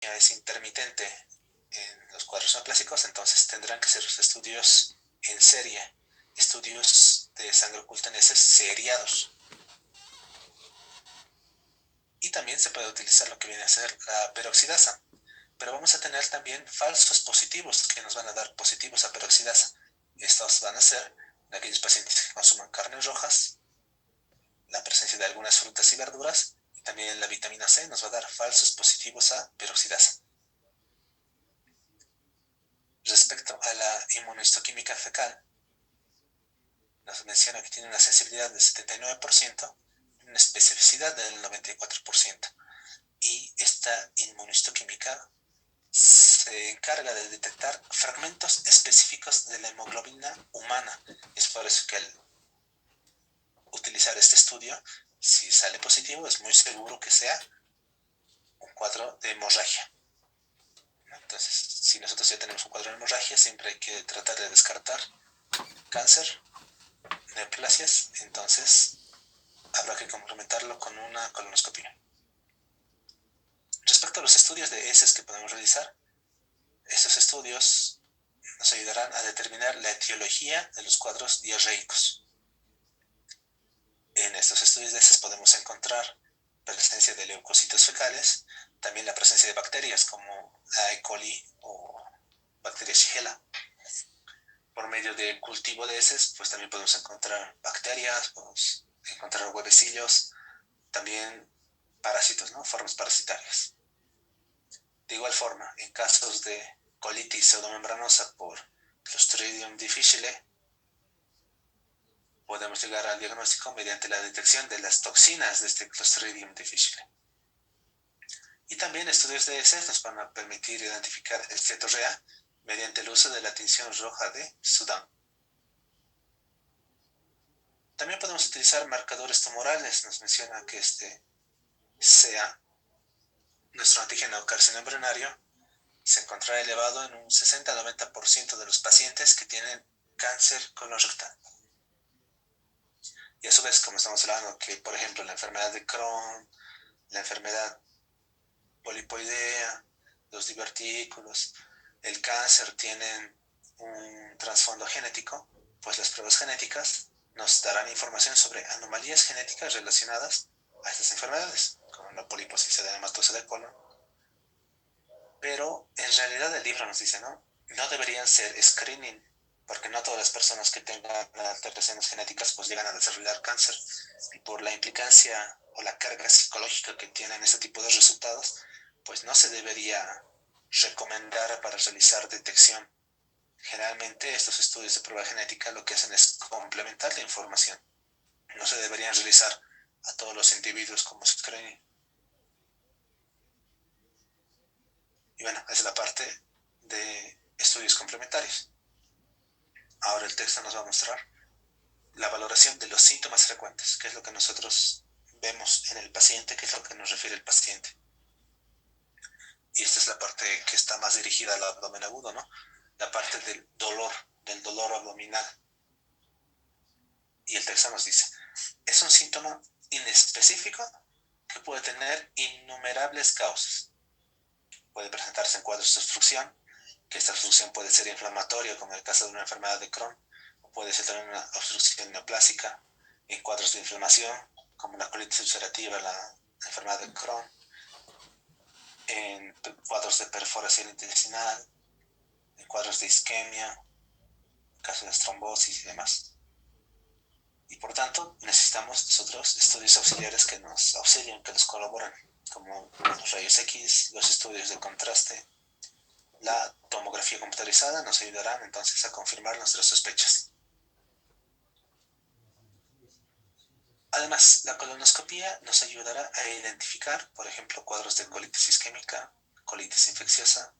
es intermitente en los cuadros neoplásicos, entonces tendrán que ser los estudios en serie, estudios de sangre oculta en heces seriados. Y también se puede utilizar lo que viene a ser la peroxidasa. Pero vamos a tener también falsos positivos que nos van a dar positivos a peroxidasa. Estos van a ser de aquellos pacientes que consuman carnes rojas, la presencia de algunas frutas y verduras, y también la vitamina C nos va a dar falsos positivos a peroxidasa. Respecto a la inmunohistoquímica fecal, nos menciona que tiene una sensibilidad del 79% y una especificidad del 94%. Y esta inmunohistoquímica se encarga de detectar fragmentos específicos de la hemoglobina humana. Es por eso que al utilizar este estudio, si sale positivo, es muy seguro que sea un cuadro de hemorragia. Entonces, si nosotros ya tenemos un cuadro de hemorragia, siempre hay que tratar de descartar cáncer, neoplasias, entonces habrá que complementarlo con una colonoscopia. Respecto a los estudios de heces que podemos realizar, estos estudios nos ayudarán a determinar la etiología de los cuadros diarreicos. En estos estudios de heces podemos encontrar presencia de leucocitos fecales, también la presencia de bacterias como la E. coli o bacteria Shigella. Por medio del cultivo de heces, pues también podemos encontrar bacterias, podemos encontrar huevecillos, también parásitos, ¿no? Formas parasitarias. De igual forma, en casos de colitis pseudomembranosa por Clostridium difficile, podemos llegar al diagnóstico mediante la detección de las toxinas de este Clostridium difficile. Y también estudios de heces nos van a permitir identificar el cetorrea mediante el uso de la tinción roja de Sudán. También podemos utilizar marcadores tumorales. Nos menciona que este sea nuestro antígeno carcinoma embrionario se encontrará elevado en un 60-90% de los pacientes que tienen cáncer colorectal. Y a su vez, como estamos hablando, que por ejemplo la enfermedad de Crohn, la enfermedad polipoidea, los divertículos, el cáncer tienen un trasfondo genético, pues las pruebas genéticas nos darán información sobre anomalías genéticas relacionadas a estas enfermedades, como la poliposis adenomatosa del colon. Pero en realidad el libro nos dice, no deberían ser screening, porque no todas las personas que tengan alteraciones genéticas pues llegan a desarrollar cáncer. Y por la implicancia o la carga psicológica que tienen este tipo de resultados, pues no se debería recomendar para realizar detección. Generalmente estos estudios de prueba genética lo que hacen es complementar la información. No se deberían realizar a todos los individuos como screening. Y bueno, esa es la parte de estudios complementarios. Ahora el texto nos va a mostrar la valoración de los síntomas frecuentes, qué es lo que nosotros vemos en el paciente, qué es lo que nos refiere el paciente. Y esta es la parte que está más dirigida al abdomen agudo, ¿no? La parte del dolor abdominal. Y el texto nos dice, es un síntoma inespecífico que puede tener innumerables causas. Puede presentarse en cuadros de obstrucción, que esta obstrucción puede ser inflamatoria, como en el caso de una enfermedad de Crohn, o puede ser también una obstrucción neoplásica, en cuadros de inflamación, como la colitis ulcerativa, la enfermedad de Crohn, en cuadros de perforación intestinal, en cuadros de isquemia, en casos de trombosis y demás. Y por tanto, necesitamos nosotros estudios auxiliares que nos auxilien, que nos colaboren, como los rayos X, los estudios de contraste, la tomografía computarizada nos ayudarán entonces a confirmar nuestras sospechas. Además, la colonoscopía nos ayudará a identificar, por ejemplo, cuadros de colitis isquémica, colitis infecciosa,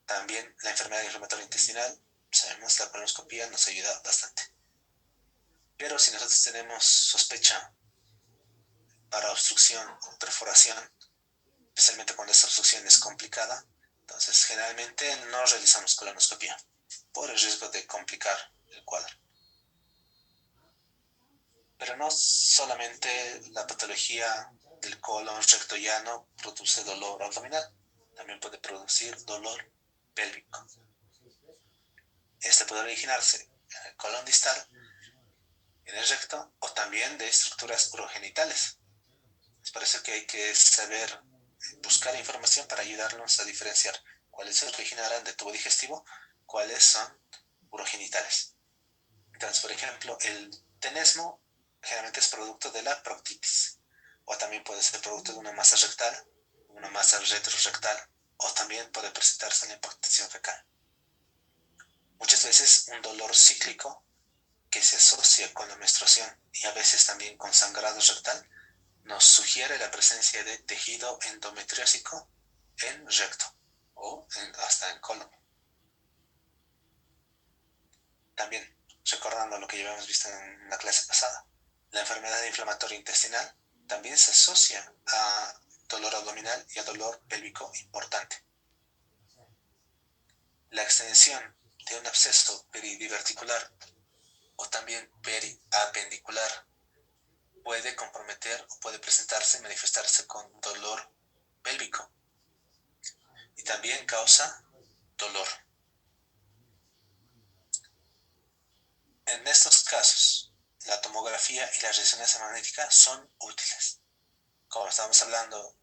también la enfermedad inflamatoria intestinal. Sabemos que la colonoscopía nos ayuda bastante. Pero si nosotros tenemos sospecha para obstrucción o perforación, especialmente cuando esta obstrucción es complicada, entonces generalmente no realizamos colonoscopía por el riesgo de complicar el cuadro. Pero no solamente la patología del colon recto llano produce dolor abdominal. también puede producir dolor pélvico. Este puede originarse en el colon distal, en el recto o también de estructuras urogenitales. Es por eso que hay que saber buscar información para ayudarnos a diferenciar cuáles se originarán de tubo digestivo, cuáles son urogenitales. Entonces, por ejemplo, el tenesmo generalmente es producto de la proctitis, o también puede ser producto de una masa rectal, una masa retrorectal, o también puede presentarse en la impactación fecal. Muchas veces un dolor cíclico que se asocia con la menstruación y a veces también con sangrado rectal nos sugiere la presencia de tejido endometriósico en recto o hasta en colon. También, recordando lo que ya habíamos visto en la clase pasada, la enfermedad inflamatoria intestinal también se asocia a dolor abdominal y a dolor pélvico importante. La extensión de un absceso peridiverticular o también periapendicular puede comprometer o puede presentarse y manifestarse con dolor pélvico y también causa dolor. En estos casos, la tomografía y la resonancia magnética son útiles. Como estamos hablando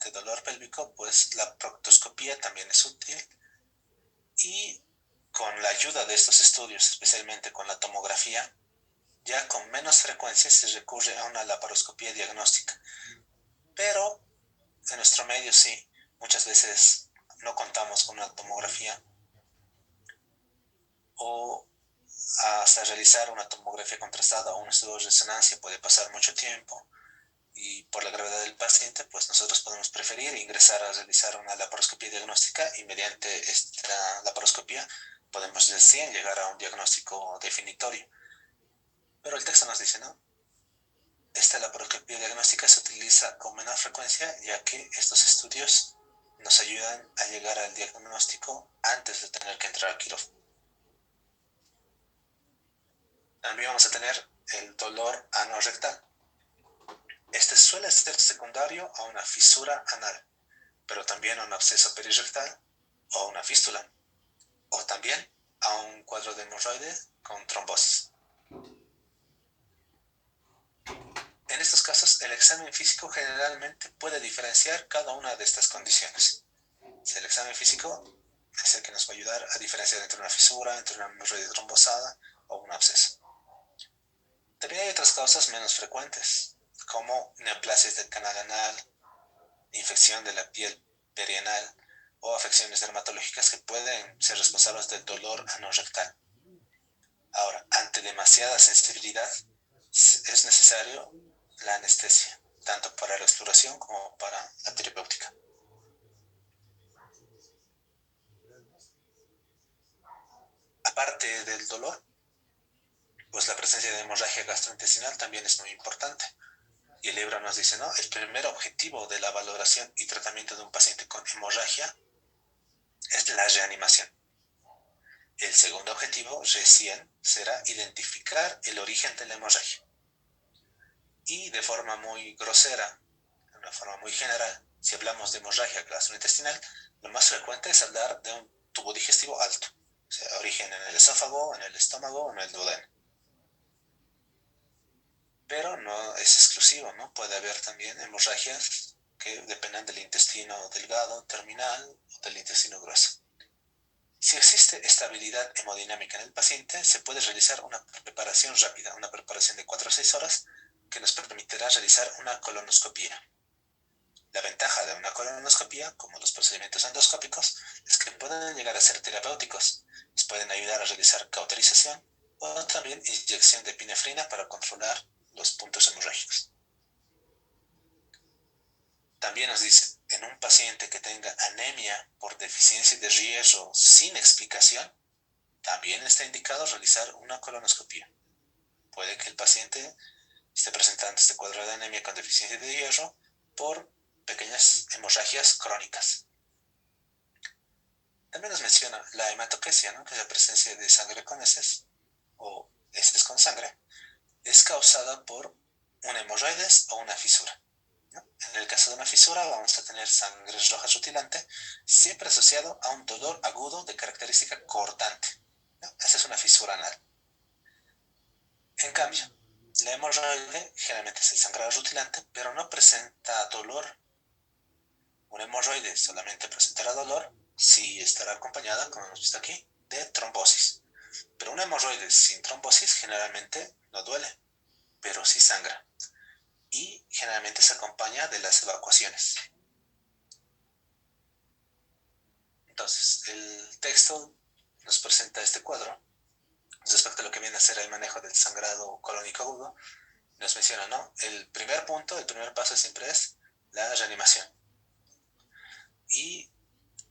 de dolor pélvico, pues la proctoscopía también es útil y con la ayuda de estos estudios, especialmente con la tomografía, ya con menos frecuencia se recurre a una laparoscopía diagnóstica. Pero en nuestro medio sí, muchas veces no contamos con una tomografía o hasta realizar una tomografía contrastada o un estudio de resonancia puede pasar mucho tiempo y por la gravedad del paciente, pues nosotros podemos preferir ingresar a realizar una laparoscopía diagnóstica y mediante esta laparoscopía podemos recién llegar a un diagnóstico definitorio. Pero el texto nos dice, ¿no? Esta laparoscopía diagnóstica se utiliza con menor frecuencia ya que estos estudios nos ayudan a llegar al diagnóstico antes de tener que entrar al quirófano. También vamos a tener el dolor anorrectal. Este suele ser secundario a una fisura anal, pero también a un absceso perirectal o a una fístula, o también a un cuadro de hemorroides con trombosis. En estos casos, el examen físico generalmente puede diferenciar cada una de estas condiciones. Si el examen físico es el que nos va a ayudar a diferenciar entre una fisura, entre una hemorroide trombosada o un absceso. También hay otras causas menos frecuentes, como neoplasias del canal anal, infección de la piel perianal o afecciones dermatológicas que pueden ser responsables del dolor anorrectal. Ahora, ante demasiada sensibilidad, es necesario la anestesia, tanto para la exploración como para la terapéutica. Aparte del dolor, pues la presencia de hemorragia gastrointestinal también es muy importante. Y el libro nos dice, ¿no? El primer objetivo de la valoración y tratamiento de un paciente con hemorragia es la reanimación. El segundo objetivo recién será identificar el origen de la hemorragia. Y de forma muy grosera, de una forma muy general, si hablamos de hemorragia gastrointestinal, lo más frecuente es hablar de un tubo digestivo alto, o sea, origen en el esófago, en el estómago, en el duodeno. Pero no es exclusivo, ¿no? Puede haber también hemorragias que dependen del intestino delgado, terminal o del intestino grueso. Si existe estabilidad hemodinámica en el paciente, se puede realizar una preparación rápida, una preparación de 4 a 6 horas que nos permitirá realizar una colonoscopía. La ventaja de una colonoscopía, como los procedimientos endoscópicos, es que pueden llegar a ser terapéuticos. Nos pueden ayudar a realizar cauterización o también inyección de epinefrina para controlar los puntos hemorrágicos. También nos dice, en un paciente que tenga anemia por deficiencia de hierro sin explicación, también está indicado realizar una colonoscopia. Puede que el paciente esté presentando este cuadro de anemia con deficiencia de hierro por pequeñas hemorragias crónicas. También nos menciona la hematoquesia, ¿no? Que es la presencia de sangre con heces o heces con sangre, es causada por una hemorroides o una fisura. ¿no? En el caso de una fisura vamos a tener sangre roja rutilante, siempre asociado a un dolor agudo de característica cortante, ¿no? Esa es una fisura anal. En cambio, la hemorroide generalmente es el sangrado rutilante, pero no presenta dolor. Una hemorroide solamente presentará dolor si estará acompañada, como hemos visto aquí, de trombosis. Pero una hemorroide sin trombosis generalmente no duele, pero sí sangra. Y generalmente se acompaña de las evacuaciones. Entonces, el texto nos presenta este cuadro respecto a lo que viene a ser el manejo del sangrado colónico agudo. Nos menciona, ¿no? El primer punto, el primer paso siempre es la reanimación. Y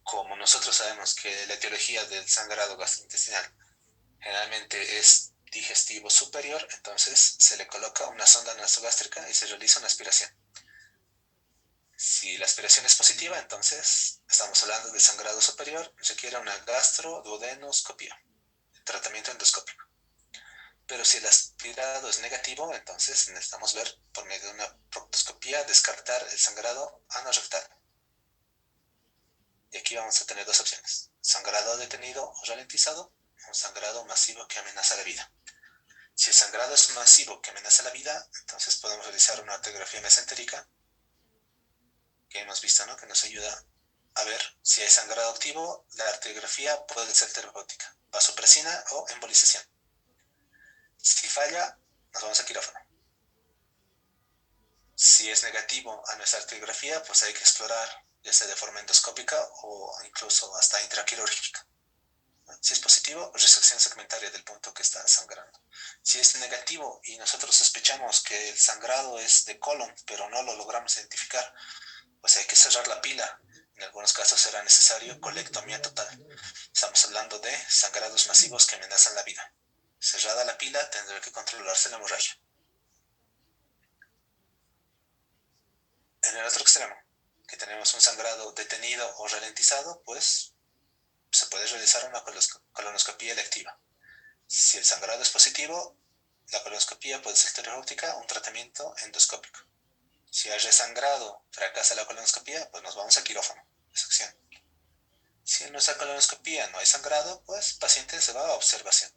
como nosotros sabemos que la etiología del sangrado gastrointestinal generalmente es digestivo superior, entonces se le coloca una sonda nasogástrica y se realiza una aspiración. Si la aspiración es positiva, entonces estamos hablando de sangrado superior, requiere una gastroduodenoscopia, tratamiento endoscópico. Pero si el aspirado es negativo, entonces necesitamos ver por medio de una proctoscopía descartar el sangrado anorrectal. Y aquí vamos a tener dos opciones: sangrado detenido o ralentizado, o sangrado masivo que amenaza la vida. Si el sangrado es masivo que amenaza la vida, entonces podemos realizar una arteriografía mesentérica, que hemos visto, ¿no? Que nos ayuda a ver si hay sangrado activo. La arteriografía puede ser terapéutica, vasopresina o embolización. Si falla, nos vamos a quirófano. Si es negativo a nuestra arteriografía, pues hay que explorar, ya sea de forma endoscópica o incluso hasta intraquirúrgica. Si es positivo, resección segmentaria del punto que está sangrando. Si es negativo y nosotros sospechamos que el sangrado es de colon, pero no lo logramos identificar, pues hay que cerrar la pila. En algunos casos será necesario colectomía total. Estamos hablando de sangrados masivos que amenazan la vida. Cerrada la pila, tendrá que controlarse la hemorragia. En el otro extremo, que tenemos un sangrado detenido o ralentizado, pues se puede realizar una colonoscopía electiva. Si el sangrado es positivo, la colonoscopía puede ser terapéutica, un tratamiento endoscópico. Si hay resangrado, fracasa la colonoscopía, pues nos vamos a quirófano, resección. Si en nuestra colonoscopía no hay sangrado, pues el paciente se va a observación.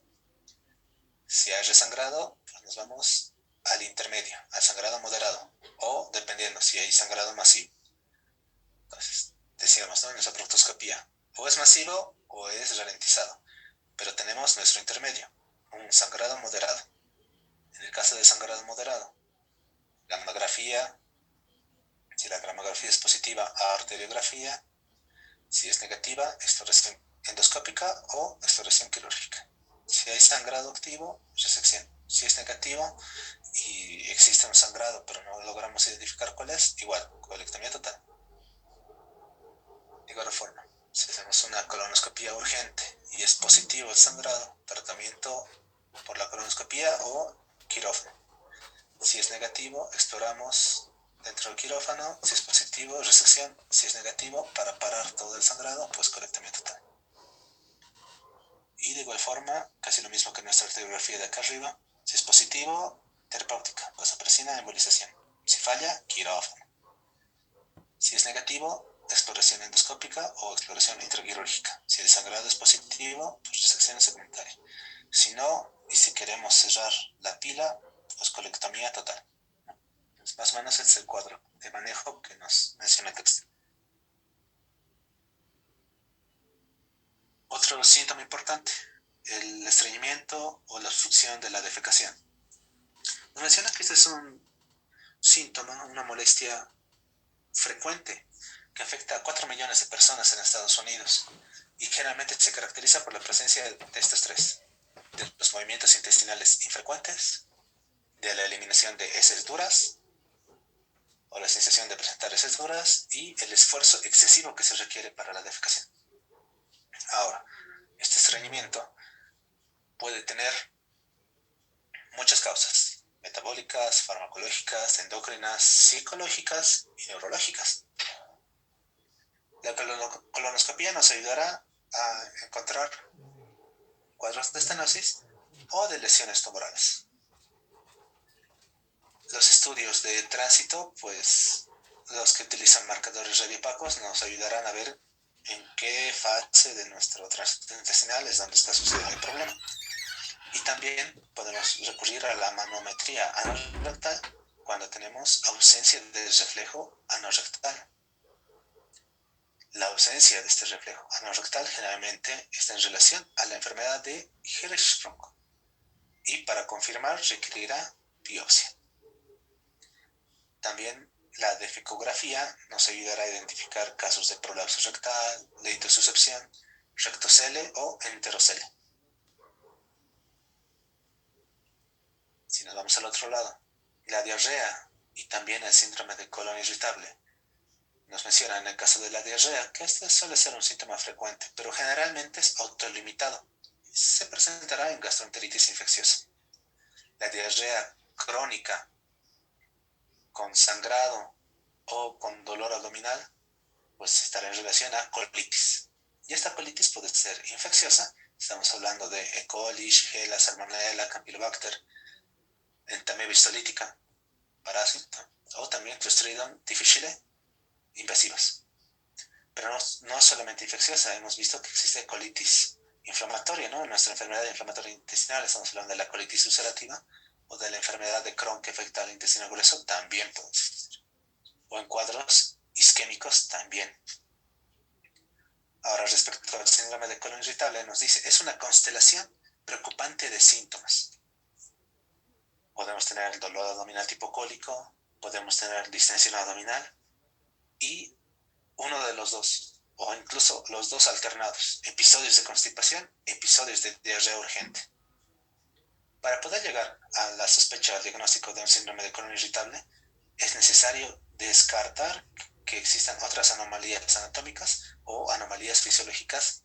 Si hay resangrado, pues nos vamos al intermedio, al sangrado moderado, o dependiendo si hay sangrado masivo. Entonces, decíamos, ¿no? En nuestra proctoscopía, o es masivo o es ralentizado, pero tenemos nuestro intermedio, un sangrado moderado. En el caso de sangrado moderado, gammagrafía, si la gammagrafía es positiva, arteriografía, si es negativa, exploración endoscópica o exploración quirúrgica. Si hay sangrado activo, resección. Si es negativo y existe un sangrado pero no logramos identificar cuál es, igual, colectomía total. De igual forma, si hacemos una colonoscopía urgente y es positivo el sangrado, tratamiento por la colonoscopía o quirófano. Si es negativo, exploramos dentro del quirófano. Si es positivo, resección. Si es negativo, para parar todo el sangrado, pues colectomía total. Y de igual forma, casi lo mismo que nuestra arteriografía de acá arriba. Si es positivo, terapéutica, vasopresina, embolización. Si falla, quirófano. Si es negativo, exploración endoscópica o exploración intraquirúrgica. Si el sangrado es positivo, pues resección segmentaria. Si no, y si queremos cerrar la pila, pues colectomía total. Pues más o menos es el cuadro de manejo que nos menciona el texto. Otro síntoma importante, el estreñimiento o la obstrucción de la defecación. Nos menciona que este es un síntoma, una molestia frecuente que afecta a 4 millones de personas en Estados Unidos y generalmente se caracteriza por la presencia de estos tres: de los movimientos intestinales infrecuentes, de la eliminación de heces duras o la sensación de presentar heces duras y el esfuerzo excesivo que se requiere para la defecación. Ahora, este estreñimiento puede tener muchas causas: metabólicas, farmacológicas, endocrinas, psicológicas y neurológicas. La colonoscopia nos ayudará a encontrar cuadros de estenosis o de lesiones tumorales. Los estudios de tránsito pues los que utilizan marcadores radiopacos nos ayudarán a ver en qué fase de nuestro tránsito intestinal es donde está sucediendo el problema. Y también podemos recurrir a la manometría anorrectal cuando tenemos ausencia de reflejo anorrectal. La ausencia de este reflejo anorrectal generalmente está en relación a la enfermedad de Hirschsprung y para confirmar requerirá biopsia. También la defecografía nos ayudará a identificar casos de prolapso rectal, leitosuscepción, rectocele o enterocele. Si nos vamos al otro lado, la diarrea y también el síndrome de colon irritable. Nos menciona en el caso de la diarrea que este suele ser un síntoma frecuente, pero generalmente es autolimitado. Se presentará en gastroenteritis infecciosa. La diarrea crónica con sangrado o con dolor abdominal, pues estará en relación a colitis. Y esta colitis puede ser infecciosa, estamos hablando de E. coli, Shigella, Salmonella, Campylobacter, Entamoeba histolítica, parásito, o también Clostridium difficile invasivas. Pero no solamente infecciosa, hemos visto que existe colitis inflamatoria, ¿no? En nuestra enfermedad inflamatoria intestinal estamos hablando de la colitis ulcerativa o de la enfermedad de Crohn que afecta al intestino grueso, también puede existir. O en cuadros isquémicos también. Ahora, respecto al síndrome de colon irritable, nos dice, es una constelación preocupante de síntomas. Podemos tener el dolor abdominal tipo cólico, podemos tener distensión abdominal y uno de los dos, o incluso los dos alternados, episodios de constipación, episodios de diarrea urgente. Para poder llegar a la sospecha o diagnóstico de un síndrome de colon irritable, es necesario descartar que existan otras anomalías anatómicas o anomalías fisiológicas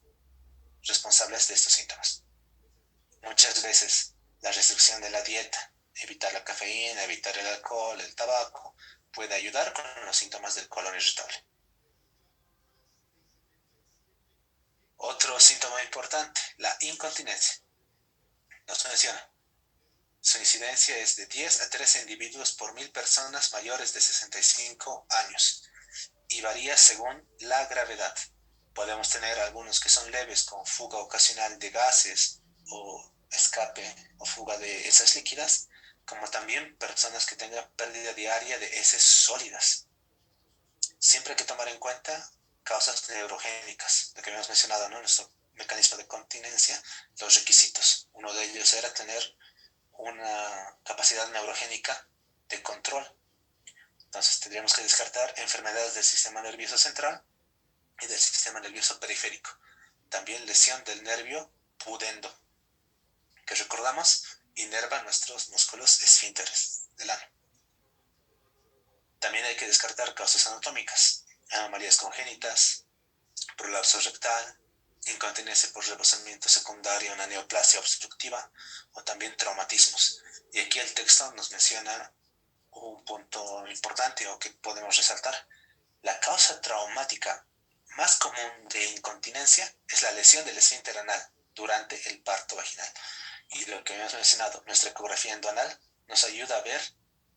responsables de estos síntomas. Muchas veces la restricción de la dieta, evitar la cafeína, evitar el alcohol, el tabaco, puede ayudar con los síntomas del colon irritable. Otro síntoma importante, la incontinencia. Nos menciona, su incidencia es de 10 a 13 individuos por 1000 personas mayores de 65 años y varía según la gravedad. Podemos tener algunos que son leves con fuga ocasional de gases o escape o fuga de heces líquidas, como también personas que tengan pérdida diaria de heces sólidas. Siempre hay que tomar en cuenta causas neurogénicas, lo que habíamos mencionado, ¿no? Nuestro mecanismo de continencia, los requisitos. Uno de ellos era tener una capacidad neurogénica de control. Entonces tendríamos que descartar enfermedades del sistema nervioso central y del sistema nervioso periférico. También lesión del nervio pudendo, que recordamos inerva nuestros músculos esfínteres del ano. También hay que descartar causas anatómicas, anomalías congénitas, prolapso rectal, incontinencia por rebosamiento secundario, una neoplasia obstructiva o también traumatismos. Y aquí el texto nos menciona un punto importante o que podemos resaltar. La causa traumática más común de incontinencia es la lesión del esfínter anal durante el parto vaginal. Y lo que hemos mencionado, nuestra ecografía endonal nos ayuda a ver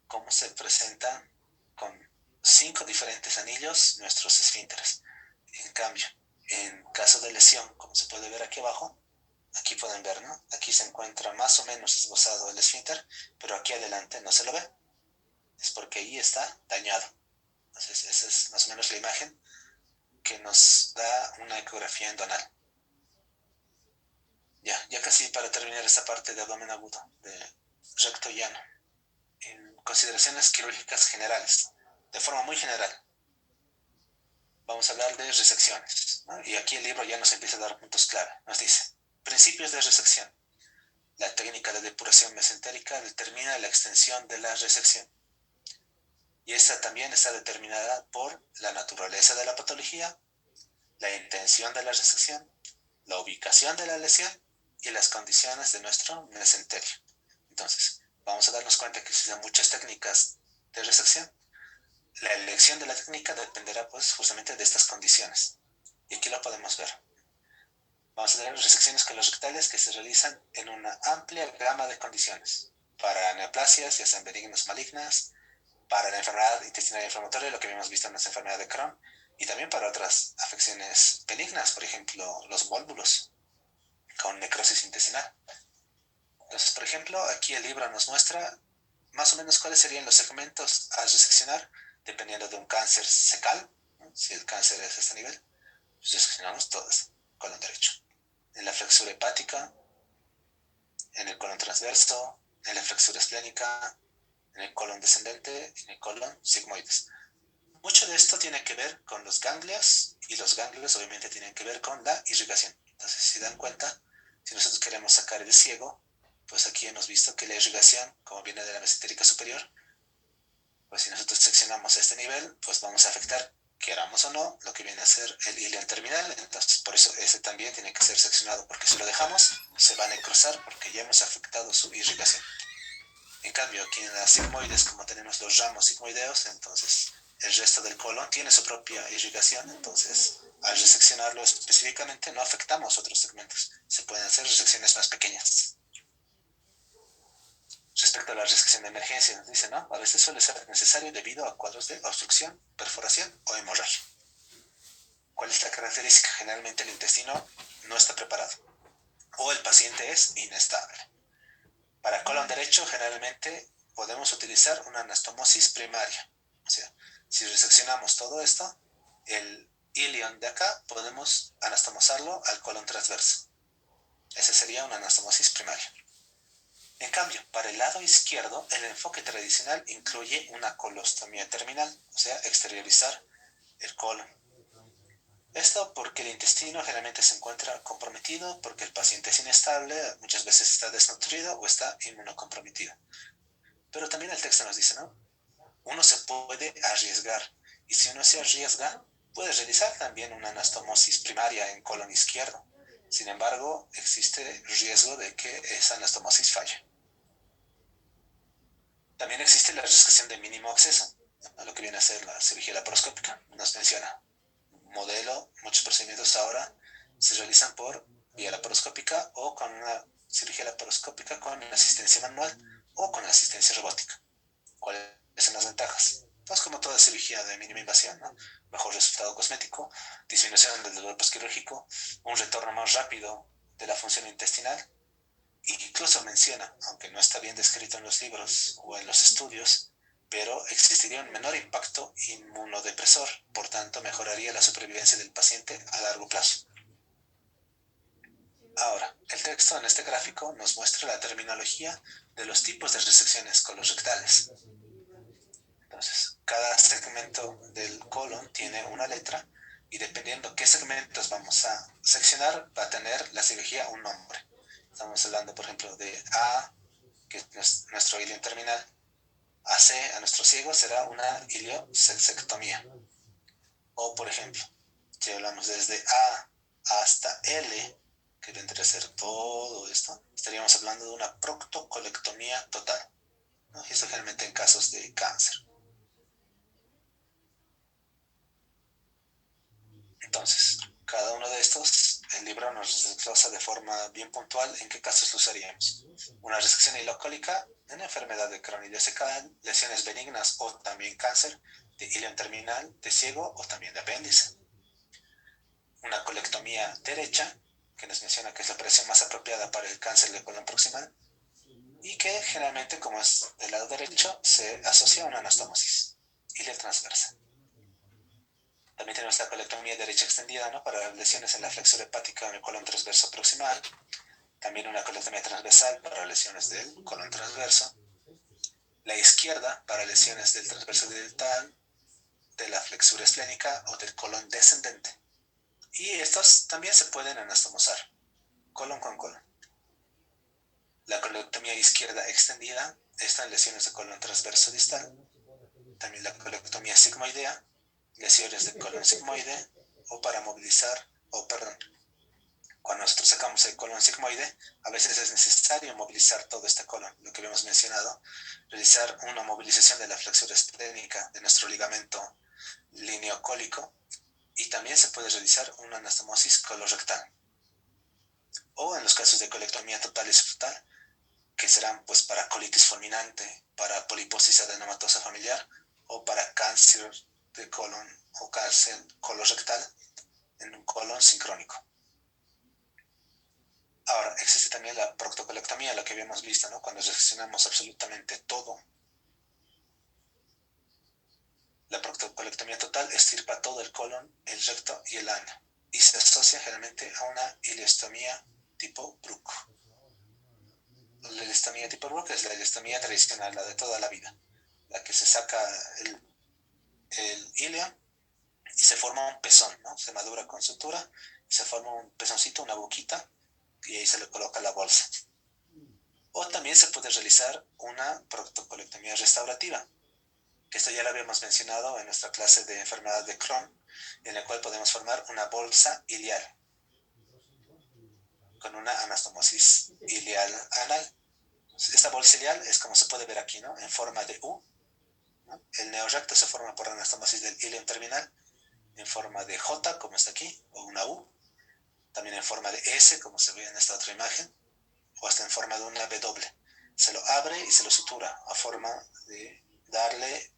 cómo se presentan con 5 diferentes anillos nuestros esfínteres. En cambio, en caso de lesión, como se puede ver aquí abajo, aquí pueden ver, ¿no? Aquí se encuentra más o menos esbozado el esfínter, pero aquí adelante no se lo ve. Es porque ahí está dañado. Entonces, esa es más o menos la imagen que nos da una ecografía endonal. Ya casi para terminar esta parte de abdomen agudo, de recto llano. En consideraciones quirúrgicas generales, de forma muy general, vamos a hablar de resecciones, ¿no? Y aquí el libro ya nos empieza a dar puntos clave. Nos dice, principios de resección. La técnica de depuración mesentérica determina la extensión de la resección. Y esta también está determinada por la naturaleza de la patología, la intención de la resección, la ubicación de la lesión y las condiciones de nuestro mesenterio. Entonces, vamos a darnos cuenta que existen muchas técnicas de resección. La elección de la técnica dependerá pues justamente de estas condiciones. Y aquí lo podemos ver. Vamos a tener resecciones colorectales que se realizan en una amplia gama de condiciones. Para neoplasias, ya sean benignas o malignas, para la enfermedad intestinal inflamatoria, lo que habíamos visto en la enfermedad de Crohn, y también para otras afecciones benignas, por ejemplo, los vólvulos con necrosis intestinal. Entonces, por ejemplo, aquí el libro nos muestra más o menos cuáles serían los segmentos a reseccionar dependiendo de un cáncer secal, ¿no? Si el cáncer es a este nivel, pues reseccionamos todo eso, colon derecho. En la flexura hepática, en el colon transverso, en la flexura esplénica, en el colon descendente, en el colon sigmoides. Mucho de esto tiene que ver con los ganglios, y los ganglios obviamente tienen que ver con la irrigación. Entonces, si dan cuenta, si nosotros queremos sacar el ciego, pues aquí hemos visto que la irrigación, como viene de la mesentérica superior, pues si nosotros seccionamos este nivel, pues vamos a afectar, queramos o no, lo que viene a ser el ilion terminal. Entonces, por eso ese también tiene que ser seccionado, porque si lo dejamos, se va a necrosar porque ya hemos afectado su irrigación. En cambio, aquí en las sigmoides, como tenemos los ramos sigmoideos, entonces el resto del colon tiene su propia irrigación, entonces al reseccionarlo específicamente no afectamos otros segmentos. Se pueden hacer resecciones más pequeñas. Respecto a la resección de emergencia, nos dice, ¿no? A veces suele ser necesario debido a cuadros de obstrucción, perforación o hemorragia. ¿Cuál es la característica? Generalmente el intestino no está preparado o el paciente es inestable. Para colon derecho, generalmente podemos utilizar una anastomosis primaria. O sea, si reseccionamos todo esto, el ilion de acá podemos anastomosarlo al colon transverso. Esa sería una anastomosis primaria. En cambio, para el lado izquierdo, el enfoque tradicional incluye una colostomía terminal, o sea, exteriorizar el colon. Esto porque el intestino generalmente se encuentra comprometido, porque el paciente es inestable, muchas veces está desnutrido o está inmunocomprometido. Pero también el texto nos dice, ¿no? Uno se puede arriesgar, y si uno se arriesga, puede realizar también una anastomosis primaria en colon izquierdo. Sin embargo, existe riesgo de que esa anastomosis falle. También existe la resección de mínimo acceso, a lo que viene a ser la cirugía laparoscópica. Nos menciona modelo, muchos procedimientos ahora se realizan por vía laparoscópica o con una cirugía laparoscópica con asistencia manual o con asistencia robótica. ¿Cuáles son las ventajas? Pues como toda cirugía de mínima invasión, ¿no? Mejor resultado cosmético, disminución del dolor postquirúrgico, un retorno más rápido de la función intestinal. Incluso menciona, aunque no está bien descrito en los libros o en los estudios, pero existiría un menor impacto inmunodepresor, por tanto mejoraría la supervivencia del paciente a largo plazo. Ahora, el texto en este gráfico nos muestra la terminología de los tipos de resecciones colorectales. Entonces, cada segmento del colon tiene una letra y dependiendo qué segmentos vamos a seccionar, va a tener la cirugía un nombre. Estamos hablando, por ejemplo, de A, que es nuestro ilion terminal. A C, a nuestro ciego, será una iliosectomía. O, por ejemplo, si hablamos desde A hasta L, que vendría a ser todo esto, estaríamos hablando de una proctocolectomía total, ¿no? Y eso generalmente en casos de cáncer. Entonces, cada uno de estos, el libro nos desglosa de forma bien puntual en qué casos lo usaríamos. Una resección ilocólica en enfermedad de Crohn ileocecal, lesiones benignas o también cáncer de ilion terminal, de ciego o también de apéndice. Una colectomía derecha, que nos menciona que es la operación más apropiada para el cáncer de colon proximal y que generalmente, como es del lado derecho, se asocia a una anastomosis iliotransversa. También tenemos la colectomía derecha extendida, ¿no? Para lesiones en la flexura hepática o en el colon transverso proximal. También una colectomía transversal para lesiones del colon transverso. La izquierda para lesiones del transverso digital, de la flexura esplénica o del colon descendente. Y estos también se pueden anastomosar, colon con colon. La colectomía izquierda extendida está en lesiones de colon transverso distal. También la colectomía sigmoidea, lesiones de colon sigmoide, o para movilizar, cuando nosotros sacamos el colon sigmoide, a veces es necesario movilizar todo este colon, lo que habíamos mencionado, realizar una movilización de la flexura esplénica de nuestro ligamento lineocólico, y también se puede realizar una anastomosis colorectal. O en los casos de colectomía total y subtotal, que serán pues para colitis fulminante, para poliposis adenomatosa familiar o para cáncer de colon o cáncer colorectal en un colon sincrónico. Ahora, existe también la proctocolectomía, la que habíamos visto, ¿no? Cuando reseccionamos absolutamente todo. La proctocolectomía total extirpa todo el colon, el recto y el ano, y se asocia generalmente a una ileostomía tipo Bruch. La ileostomía tipo Bruch es la ileostomía tradicional, la de toda la vida, la que se saca el ileo y se forma un pezón, ¿no? Se madura con sutura, se forma un pezoncito, una boquita, y ahí se le coloca la bolsa. O también se puede realizar una proctocolectomía restaurativa, que esto ya lo habíamos mencionado en nuestra clase de enfermedad de Crohn, en la cual podemos formar una bolsa ileal con una anastomosis ileal anal. Esta bolsa ileal es como se puede ver aquí, ¿no? En forma de U, ¿no? El neorecto se forma por anastomosis del ileum terminal, en forma de J, como está aquí, o una U, también en forma de S, como se ve en esta otra imagen, o hasta en forma de una W. Se lo abre y se lo sutura a forma de darle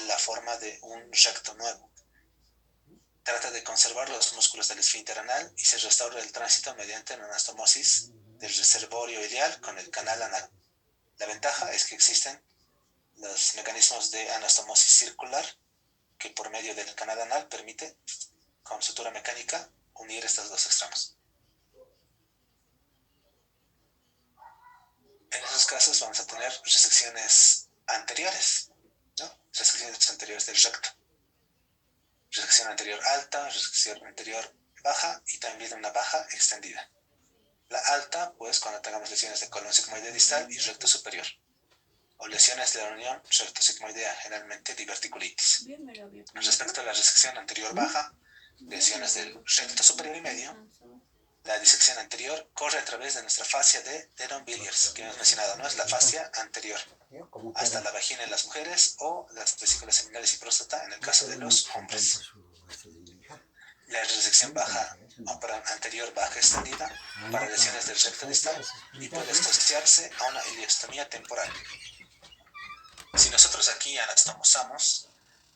la forma de un recto nuevo. Trata de conservar los músculos del esfínter anal y se restaura el tránsito mediante una anastomosis del reservorio ileal con el canal anal. La ventaja es que existen los mecanismos de anastomosis circular que por medio del canal anal permite, con sutura mecánica, unir estos dos extremos. En esos casos vamos a tener resecciones anteriores, ¿no? Resecciones anteriores del recto. Resección anterior alta, resección anterior baja y también una baja extendida. La alta, pues, cuando tengamos lesiones de colon sigmoide distal y recto superior. O lesiones de la unión recto-sigmoidea, generalmente diverticulitis. Respecto a la resección anterior baja, lesiones del recto superior y medio, la disección anterior corre a través de nuestra fascia de Denon-Villiers, que hemos mencionado, ¿no? Es la fascia anterior, hasta la vagina en las mujeres o las vesículas seminales y próstata en el caso de los hombres. La resección baja anterior baja extendida para lesiones del recto distal y puede asociarse a una ileostomía temporal. Si nosotros aquí anastomosamos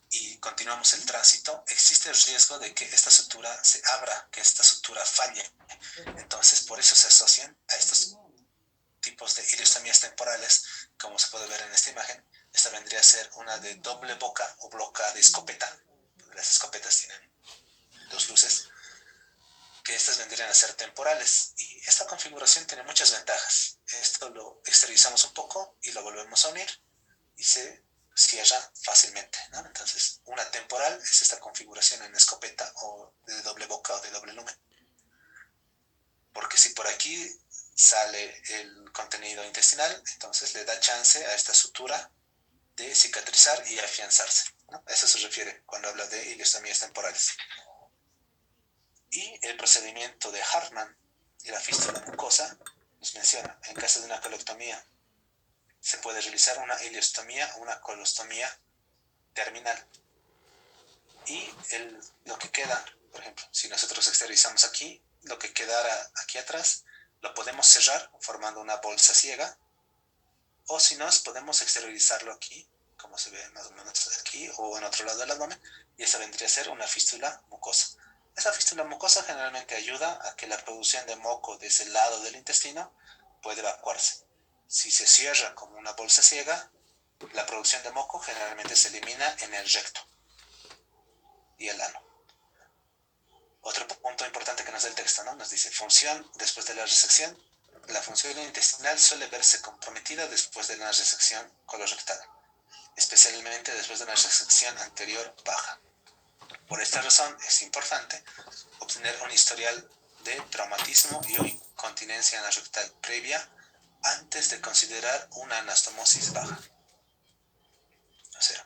y continuamos el tránsito, existe el riesgo de que esta sutura se abra, que esta sutura falle. Entonces, por eso se asocian a estos tipos de ileostomías temporales, como se puede ver en esta imagen. Esta vendría a ser una de doble boca o boca de escopeta. Las escopetas tienen dos luces, que estas vendrían a ser temporales. Y esta configuración tiene muchas ventajas. Esto lo exteriorizamos un poco y lo volvemos a unir y se cierra fácilmente, ¿no? Entonces, una temporal es esta configuración en escopeta o de doble boca o de doble lumen. Porque si por aquí sale el contenido intestinal, entonces le da chance a esta sutura de cicatrizar y afianzarse, ¿no? A eso se refiere cuando habla de ileostomías temporales. Y el procedimiento de Hartmann y la fístula mucosa nos menciona, en caso de una colectomía, se puede realizar una ileostomía o una colostomía terminal. Y lo que queda, por ejemplo, si nosotros exteriorizamos aquí, lo que quedara aquí atrás, lo podemos cerrar formando una bolsa ciega, o si no, podemos exteriorizarlo aquí, como se ve más o menos aquí, o en otro lado del abdomen, y esa vendría a ser una fístula mucosa. Esa fístula mucosa generalmente ayuda a que la producción de moco de ese lado del intestino pueda evacuarse. Si se cierra como una bolsa ciega, la producción de moco generalmente se elimina en el recto y el ano. Otro punto importante que nos da el texto, ¿no? Nos dice, función después de la resección. La función intestinal suele verse comprometida después de una resección colorectal, especialmente después de una resección anterior baja. Por esta razón es importante obtener un historial de traumatismo y o incontinencia anal-rectal previa antes de considerar una anastomosis baja. O sea,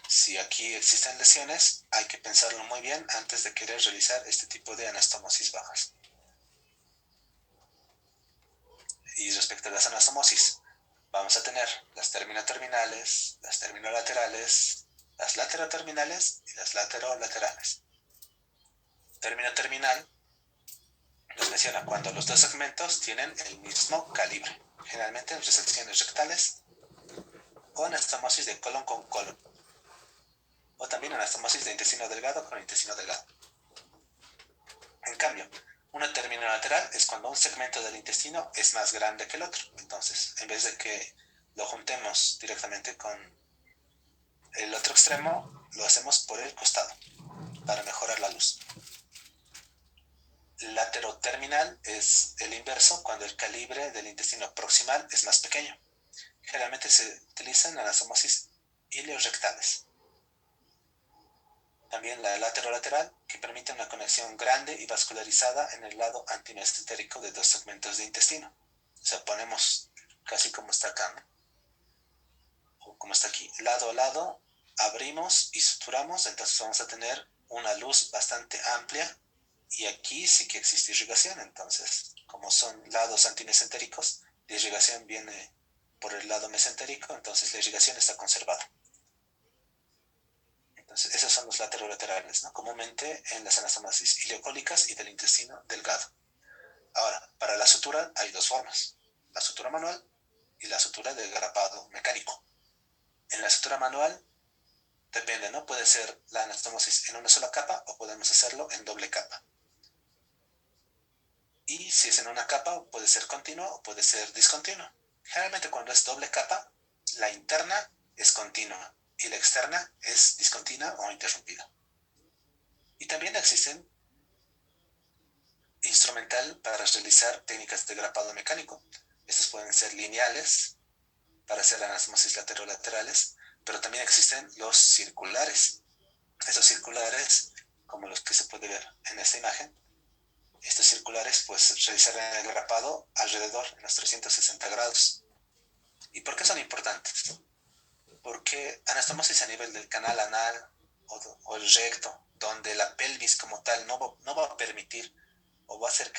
si aquí existen lesiones, hay que pensarlo muy bien antes de querer realizar este tipo de anastomosis bajas. Y respecto a las anastomosis, vamos a tener las terminoterminales, las terminolaterales, las lateroterminales y las laterolaterales. Terminoterminal nos menciona cuando los dos segmentos tienen el mismo calibre. generalmente en resecciones rectales o anastomosis de colon con colon, o también anastomosis de intestino delgado con intestino delgado. En cambio, una terminolateral es cuando un segmento del intestino es más grande que el otro. Entonces, en vez de que lo juntemos directamente con el otro extremo, lo hacemos por el costado para mejorar la luz. Lateroterminal es el inverso, cuando el calibre del intestino proximal es más pequeño. Generalmente se utilizan anastomosis ileorectales. También la laterolateral, que permite una conexión grande y vascularizada en el lado antimesentérico de dos segmentos de intestino. O sea, ponemos casi como está acá, ¿no? O como está aquí, lado a lado, abrimos y suturamos, entonces vamos a tener una luz bastante amplia, y aquí sí que existe irrigación. Entonces, como son lados antimesentéricos, la irrigación viene por el lado mesentérico, entonces la irrigación está conservada. Entonces, esos son los laterolaterales, ¿no? Comúnmente en las anastomosis ileocólicas y del intestino delgado. Ahora, para la sutura hay dos formas: la sutura manual y la sutura de grapado mecánico. En la sutura manual, depende, ¿no? Puede ser la anastomosis en una sola capa o podemos hacerlo en doble capa. Y si es en una capa, puede ser continuo o puede ser discontinuo. Generalmente cuando es doble capa, la interna es continua y la externa es discontinua o interrumpida. Y también existen instrumental para realizar técnicas de grapado mecánico. Estos pueden ser lineales para hacer anastomosis laterolaterales, pero también existen los circulares. Esos circulares, como los que se puede ver en esta imagen, estos circulares pues realizarán el grapado alrededor en los 360 grados. ¿Y por qué son importantes? Porque anastomosis a nivel del canal anal o el recto, donde la pelvis como tal no va a permitir o va a hacer que